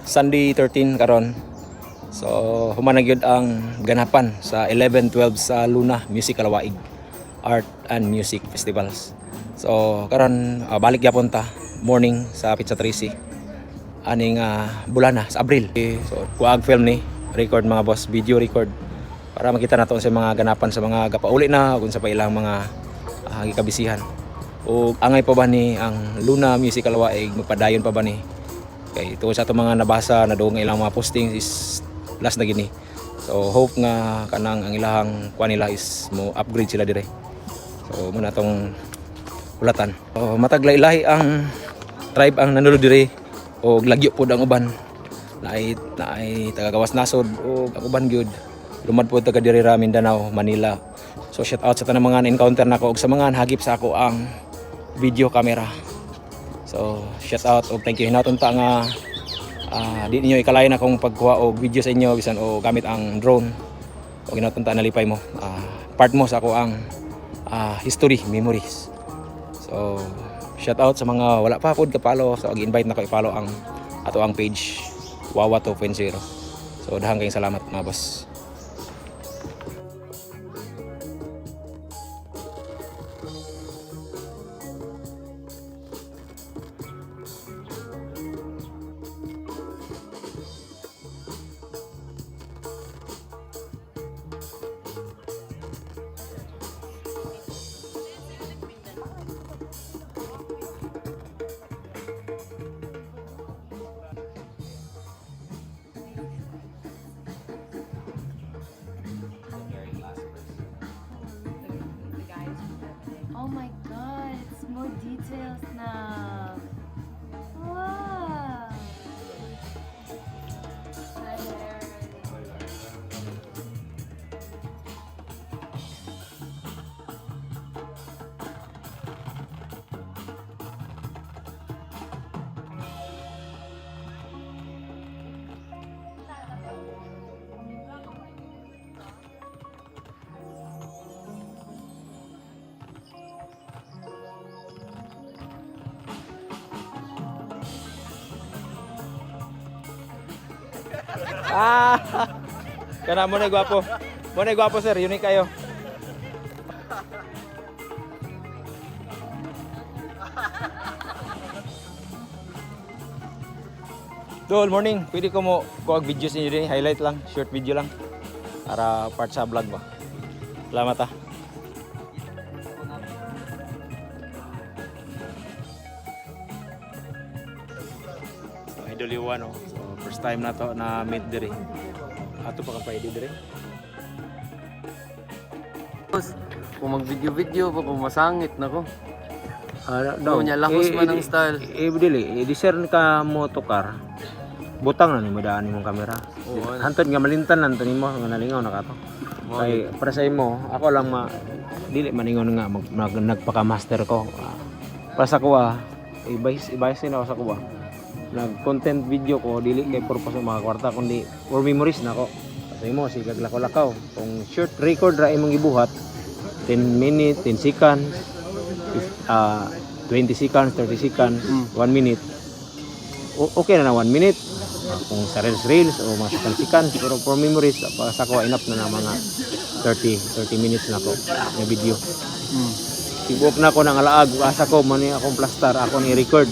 Sunday 13 karon. So human na gyud ang ganapan sa 11-12 sa Luna Music Kalawaig Art and Music Festivals. So karon balik gyapon ta morning sa Pizza Tracy aning bulana sa Abril. So kuag film ni record mga boss, video record para makita nato sa mga ganapan sa mga gapauli na kung sa pailang mga gikabisihan. O angay pa ba ni ang Luna Music Kalawaig, magpadayon pa ba ni kay tuwa sa ato mga nabasa na doon nga ilang mga postings is last na gini. So hope nga kanang ang ilahang kuan nila is mo upgrade sila dire. So muna tong ulatan. So mataglahi-lahi ang tribe ang nanulod dire o lagyo pod ang uban. Naay tagagawas nasod o ang uban gyud lumad pod taga dire ra Mindanao, Manila. So shout out sa tanang mga na-encounter nako ug sa mga hagip sa ako ang video camera. So shout out og thank you hinaton ta nga di ninyo ikalain akong pagkuha og video sa inyo bisan o gamit ang drone. O hinaton ta nalipay mo. Part mo sa ako ang history, memories. So shout out sa mga wala pa pod ka-follow. So ag-invite na ko i-follow ang ato ang page Wawa 2.0. So daghang kayong salamat mga boss. Oh my god, it's more details now. Wow. Kana mo na gwapo. Mo na gwapo sir, unique kayo. Good morning. Pwede ko mo kuha videos niyo din, highlight lang, short video lang para part sa vlog ba. Salamat So idol Iwan oh. So first time na to na meet dire. Ato pa ka pwede dire. Kung mag-video-video pa kung masangit na ko. No, Nya lahos man ang style. Dili, i-discern ka motor butang na ni mo daan imong kamera. Hantod nga malintan lang to nimo nga nalingaw na kato. Kay para sa imo, ako lang dili maningon nga nagpaka-master ko. Para sa kuha, ibaysin ako sa kuha. Nag-content video ko dili kay purpose ng mga kwarta kundi for memories nako. Kasi mo si kaglakaw-lakaw kung short record ra imong gibuhat 10 minutes, 10 seconds, 20 seconds, 30 seconds, 1 minute. Okay na 1 minute. Kung sa reels o mga seconds siguro for memories sa ko enough na mga 30 minutes na ko na video. Sibuk na ko ng alaag asa ko man akong plaster ako ni record.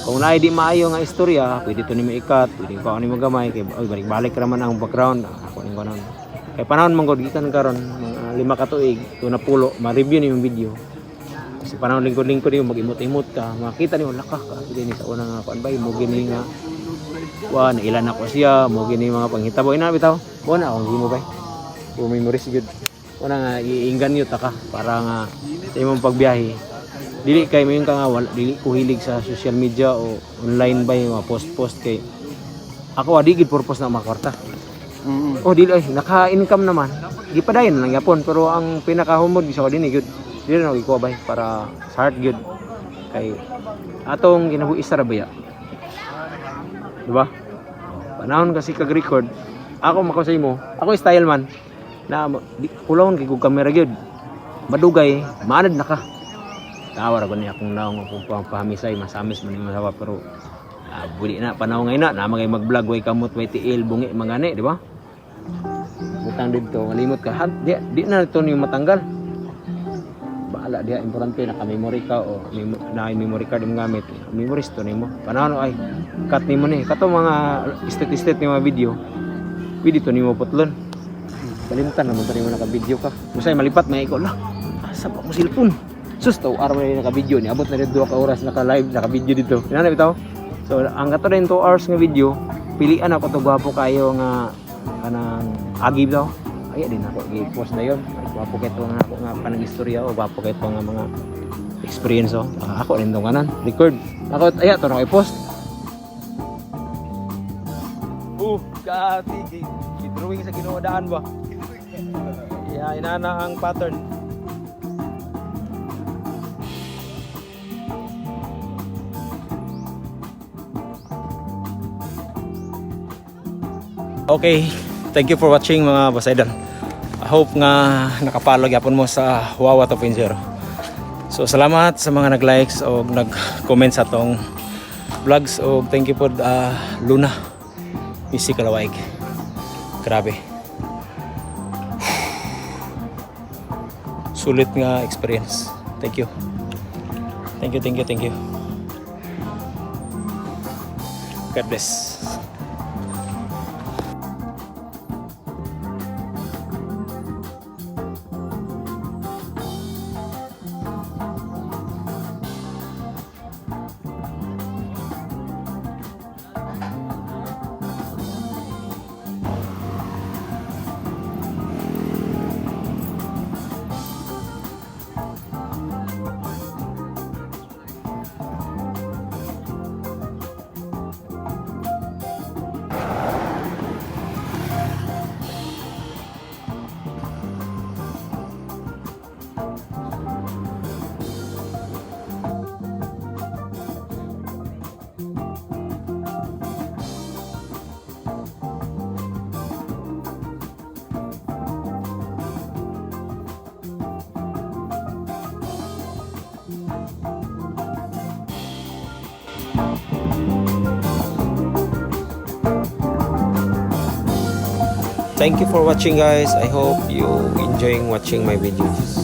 Kung naay di maayo nga istorya pwede to nimo ikat, pwede ko ani mo gamay kay balik-balik ra man ang background ako ning kanon. Kay panahon man gud gikan karon mga 5 ka tuig to na pulo ma-review ni yung video. Kasi panahon lingkod-lingkod nimo mag-imot-imot ka, makita nimo lakah ka dili ni sa una nga kuan bay mo gini nga na ilan ako siya mo gini mga panghitabo ina bitaw mo na akong gimo bay for memories good una nga iinggan yun ka para nga sa imong pagbiyahe dili kay mayon ka nga wala dili ko hilig sa social media o online bay mga post kay ako adi gid purpose na makwarta oh dili ay naka-income naman gipadayon lang yapon pero ang pinakahumod bisa ko dinhi good dili na ikuha bay para sa heart good kay atong ginabuhi sa rabaya diba? Panahon kasi kag-record ako makasay mo ako style man na kulawon kay kog camera gyud madugay maanad na ka tawar ko niya kung naong akong pahamisay masamis man yung masawa pero Buli na panahon ngayon na magay mag-vlog way kamot way tiil bungi mangani, di ba? Butang dito, malimot ka. Di na ito yung matanggal. Bahala dia, importante naka-memory ka o na-memory card yung gamit. Memories to nimo. Panahon ay cut nimo ni. Kato mga state ni mga video. Video to nimo putlon. Kalimutan naman tayo naka-video ka. Musay malipat may ikaw lang. Asa pa mo cellphone? Sus to araw na naka-video ni. Abot na rin 2 ka oras naka-live, naka-video dito. Inana bitaw. So ang kato rin 2 hours nga video, pilian ako to gwapo kayo nga kanang agib daw. Ay din ako i-post na yon. Gwapo kay to nga ako nga panag-istorya o gwapo kay to nga mga experience oh. Ako rin tong kanan, record. Ako aya to na i-post. Kati drawing sa ginuodaan ba? Yeah, inana ang pattern. Okay, thank you for watching mga Basaydan. I hope nga nakapalo gyapon mo sa Wawa 2.0. So salamat sa mga nag-likes o nag-comment sa tong vlogs o thank you po Luna Music Kalawaig. Grabe. Sulit nga experience. Thank you. Thank you. God bless. Thank you for watching guys. I hope you enjoying watching my videos.